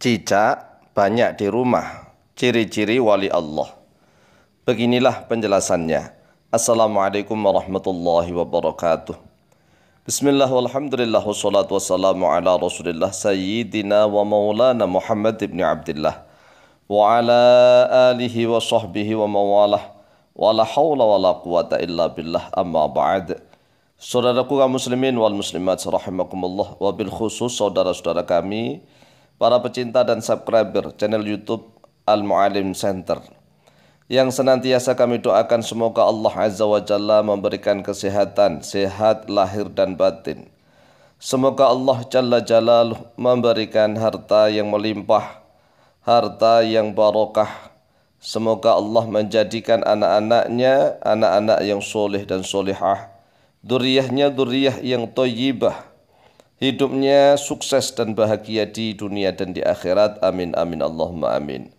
Cicak banyak di rumah, ciri-ciri wali Allah. Beginilah penjelasannya. Assalamualaikum warahmatullahi wabarakatuh. Bismillah walhamdulillah wassalatu wassalamu ala rasulillah sayyidina wa maulana Muhammad ibn Abdillah wa ala alihi wa sahbihi wa mawalah wa la hawla wa la quwata illa billah amma ba'd. Saudaraku kaum muslimin wal muslimat rahimakumullah, wabil khusus saudara-saudara kami para pecinta dan subscriber channel YouTube Al-Mu'alim Center, yang senantiasa kami doakan semoga Allah Azza wa Jalla memberikan kesehatan, sehat lahir dan batin. Semoga Allah Jalla Jalaluh memberikan harta yang melimpah, harta yang barokah. Semoga Allah menjadikan anak-anaknya anak-anak yang soleh dan solehah, duriyahnya duriyah yang thayyibah, hidupnya sukses dan bahagia di dunia dan di akhirat. Amin amin Allahumma amin.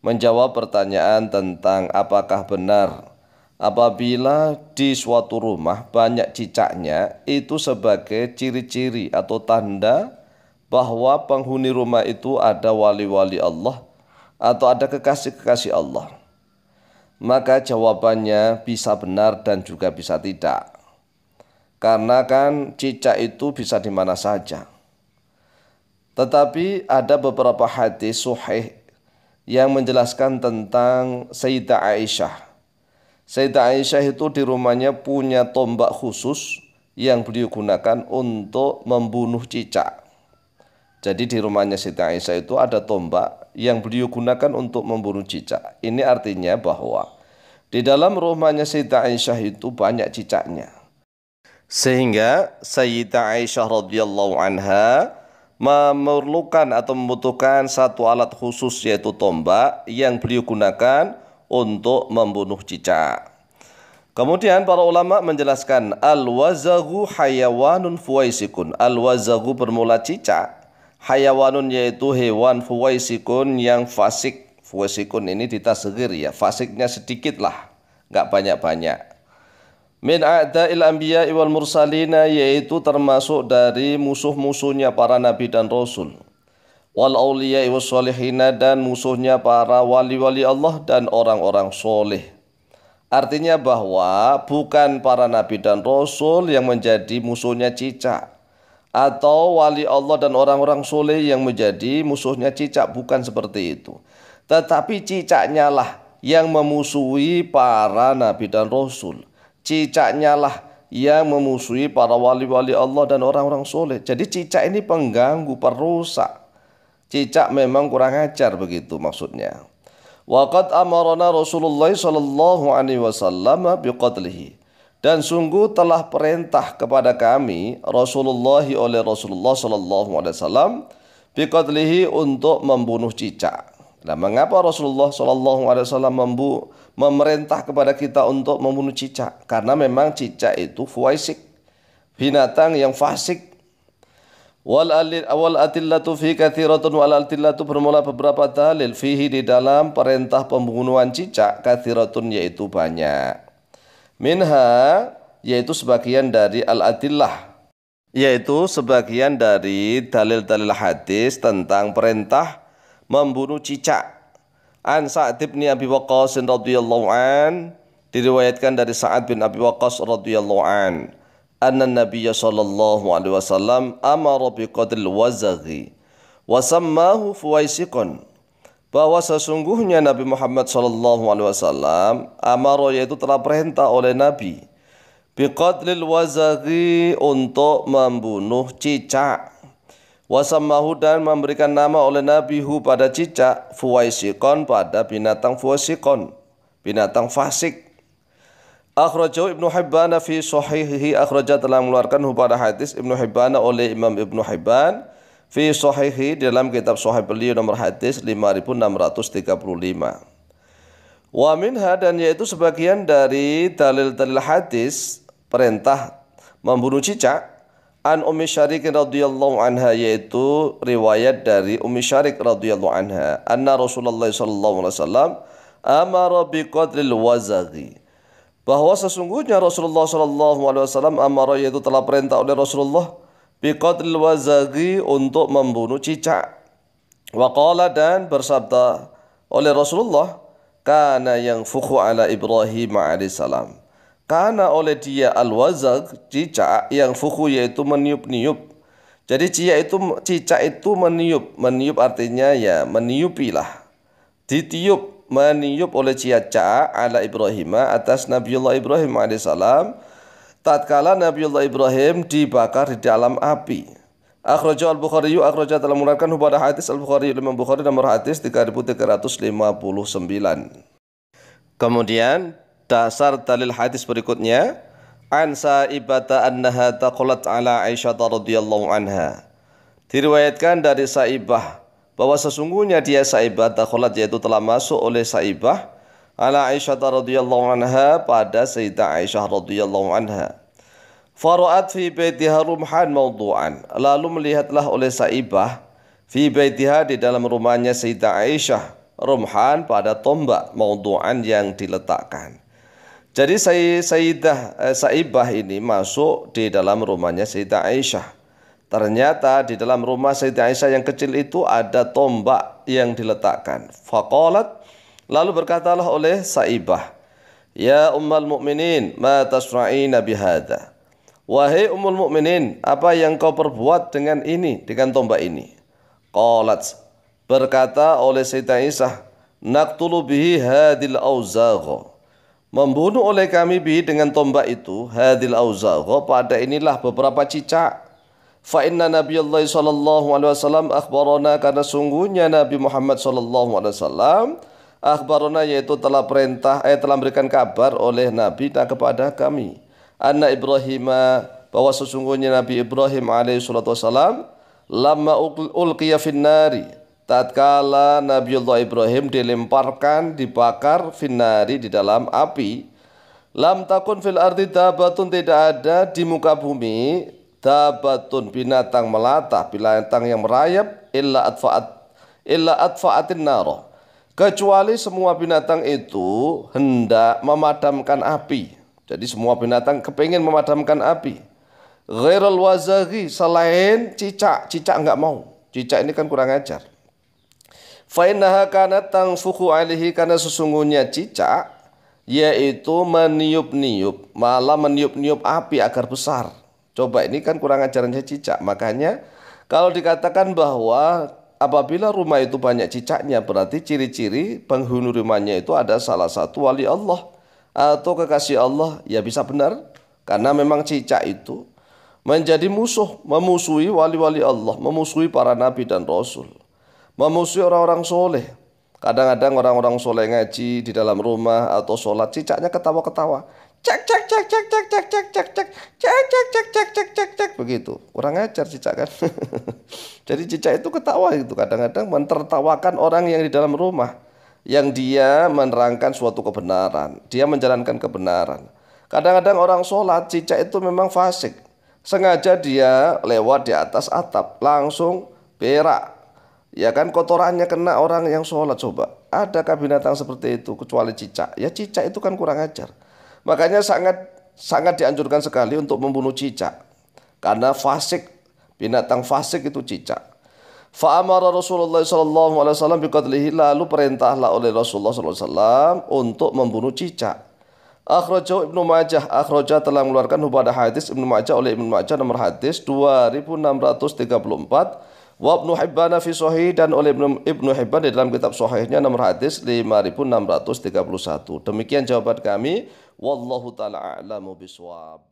Menjawab pertanyaan tentang apakah benar apabila di suatu rumah banyak cicaknya itu sebagai ciri-ciri atau tanda bahwa penghuni rumah itu ada wali-wali Allah atau ada kekasih-kekasih Allah. Maka jawabannya bisa benar dan juga bisa tidak. Karena kan cicak itu bisa di mana saja. Tetapi ada beberapa hadis sahih yang menjelaskan tentang Sayyidah Aisyah. Sayyidah Aisyah itu di rumahnya punya tombak khusus yang beliau gunakan untuk membunuh cicak. Jadi di rumahnya Sayyidah Aisyah itu ada tombak yang beliau gunakan untuk membunuh cicak. Ini artinya bahwa di dalam rumahnya Sayyidah Aisyah itu banyak cicaknya. Sehingga Sayyidah Aisyah radhiyallahu anha memerlukan atau membutuhkan satu alat khusus, yaitu tombak yang beliau gunakan untuk membunuh cicak. Kemudian para ulama menjelaskan al-wazaghu hayawanun fuwaisikun. Al-wazaghu bermula cicak, hayawanun yaitu hewan, fuwaisikun yang fasik. Fuwaisikun ini ditasghir ya, fasiknya sedikit lah, nggak banyak-banyak. Min a'da'il anbiya'i wal mursalina, yaitu termasuk dari musuh-musuhnya para nabi dan rasul. Wal awliya'i was solihina, dan musuhnya para wali-wali Allah dan orang-orang soleh. Artinya bahwa bukan para nabi dan rasul yang menjadi musuhnya cicak, atau wali Allah dan orang-orang soleh yang menjadi musuhnya cicak, bukan seperti itu. Tetapi cicaknya lah yang memusuhi para nabi dan rasul. Cicaknya lah yang memusuhi para wali-wali Allah dan orang-orang soleh. Jadi cicak ini pengganggu, perusak. Cicak memang kurang ajar, begitu maksudnya. Waqad amarana Rasulullah sallallahu alaihi wasallam biqatlihi. Dan sungguh telah perintah kepada kami oleh Rasulullah sallallahu alaihi wasallam biqatlihi, untuk membunuh cicak. Nah, mengapa Rasulullah sallallahu alaihi wasallam memerintah kepada kita untuk membunuh cicak? Karena memang cicak itu fuwaisik, binatang yang fasik. Wal adillatu fi katsiratun, wal adillatu bermula beberapa dalil fihi, di dalam perintah pembunuhan cicak, katsiratun yaitu banyak. Minha yaitu sebagian dari al-adillah, yaitu sebagian dari dalil-dalil hadis tentang perintah membunuh cicak. An Sa'ad bin Abi Waqqas radhiyallahu an, diriwayatkan dari Sa'ad bin Abi Waqqas radhiyallahu an, anna Nabiy sallallahu alaihi wasallam amara biqatlil wazaghi wa sammahu fuwaisikun, bahwa sesungguhnya Nabi Muhammad sallallahu alaihi wasallam amara, yaitu telah perintah oleh Nabi, biqatlil wazaghi, untuk membunuh cicak. Wasamahu, dan memberikan nama oleh Nabi hu pada cicak, fuwaisikon, pada binatang fuwaisikon, binatang fasik. Akhrajahu Ibnu Hibban fi sahihihi, akhraja telah mengeluarkan hu pada hadis Ibnu Hibban oleh Imam Ibnu Hibban fi sahihi, dalam kitab sahih beliau nomor hadis 5635. Wa minha, dan yaitu sebagian dari dalil-dalil hadis perintah membunuh cicak, an Ummi Syarik radhiyallahu anha, yaitu riwayat dari Ummi Syarik radhiyallahu anha, anna Rasulullah sallallahu alaihi wasallam amara biqatlil wazaghi, bahwa sesungguhnya Rasulullah sallallahu alaihi wasallam amara, yaitu telah perintah oleh Rasulullah, biqatlil wazaghi, untuk membunuh cicak. Wa qala, dan bersabda oleh Rasulullah, kana yang fuku ala Ibrahim alaihissalam. Karena oleh dia al-wazag, cicak, yang fuku yaitu meniup-niup. Jadi cicak itu meniup. Meniup artinya ya meniupilah. Ditiup, meniup oleh cicak ala Ibrahim atas Nabiullah Ibrahim alaihissalam. Tatkala Nabiullah Ibrahim dibakar di dalam api. Akhrajahu al-Bukhari, telah mengeluarkan pada hadis al-Bukhari, Imam Bukhari nomor hadis 3359. Kemudian dasar dalil hadis berikutnya, an Sa'ibata annaha taqalat ala Aisyah radhiyallahu anha. Diriwayatkan dari Sa'ibah bahwa sesungguhnya dia Sa'ibah taqalat, yaitu telah masuk oleh Sa'ibah ala Aisyah radhiyallahu anha pada Sayyidah Aisyah radhiyallahu anha. Fara'at fi baitiha rumhan mawdu'an. Lalu melihatlah oleh Sa'ibah fi baitiha, di dalam rumahnya Sayyidah Aisyah, rumhan pada tombak, mawdu'an yang diletakkan. Jadi Sa'ibah ini masuk di dalam rumahnya Sayyidah Aisyah. Ternyata di dalam rumah Sayyidah Aisyah yang kecil itu ada tombak yang diletakkan. Faqalat, lalu berkatalah oleh Sa'ibah, ya ummul mu'minin, ma tasra'ina bihadza. Wahai ummul mukminin, apa yang kau perbuat dengan ini, dengan tombak ini? Qalat, berkata oleh Sayyidah Aisyah, naqtulu bihi hadil auzagha. Membunuh oleh kami bihi, dengan tombak itu, hadil auzagha, pada inilah beberapa cicak. Fa inna Nabiyullah sallallahu alaihi wasallam akhbarana, karena sungguhnya Nabi Muhammad sallallahu alaihi wasallam akhbarana, yaitu telah memberikan kabar oleh Nabi kepada kami, anna Ibrahim, bahwa sesungguhnya Nabi Ibrahim alaihi salatu wasalam, lamma ulqiya finnari, tatkala Nabiullah Ibrahim dilemparkan, dibakar, finnari, di dalam api, lam takun fil ardi dabatun, tidak ada di muka bumi, dabatun, binatang melata, binatang yang merayap, illa atfa'atin naro, kecuali semua binatang itu hendak memadamkan api. Jadi semua binatang kepingin memadamkan api. Ghairul wazaghi, selain cicak. Cicak enggak mau. Cicak ini kan kurang ajar. Fa innaha kanat tanfukhu alaihi, karena sesungguhnya cicak yaitu meniup-niup, malah meniup-niup api agar besar. Coba, ini kan kurang ajarannya cicak. Makanya kalau dikatakan bahwa apabila rumah itu banyak cicaknya, berarti ciri-ciri penghuni rumahnya itu ada salah satu wali Allah atau kekasih Allah, ya bisa benar. Karena memang cicak itu menjadi musuh, memusuhi wali-wali Allah, memusuhi para nabi dan rasul, memusuhi orang-orang soleh. Kadang-kadang orang-orang soleh ngaji di dalam rumah atau sholat, cicaknya ketawa-ketawa, cek cek cek cek cek cek cek cek cek cek cek cek cek cek cek cek, begitu. Kurang ajar cicak kan. Jadi cicak itu ketawa itu kadang-kadang mentertawakan orang yang di dalam rumah, yang dia menerangkan suatu kebenaran, dia menjalankan kebenaran. Kadang-kadang orang sholat, cicak itu memang fasik, sengaja dia lewat di atas atap, langsung berak, ya kan, kotorannya kena orang yang sholat. Coba, adakah binatang seperti itu kecuali cicak? Ya cicak itu kan kurang ajar. Makanya sangat dianjurkan sekali untuk membunuh cicak, karena fasik, binatang fasik itu cicak. Fa'amara Rasulullah sallallahu alaihi wasallam biqatlihi, lalu perintahlah oleh Rasulullah sallallahu alaihi wasallam untuk membunuh cicak. Akhrajahu Ibnu Majah, telah mengeluarkan pada hadis Ibnu Majah oleh Ibnu Majah nomor hadis 2634, wa Ibnu Hibban fi sahih, dan oleh Ibnu Hibban di dalam kitab sahihnya nomor hadis 5631. Demikian jawaban kami, wallahu taala a'lamu bishawab.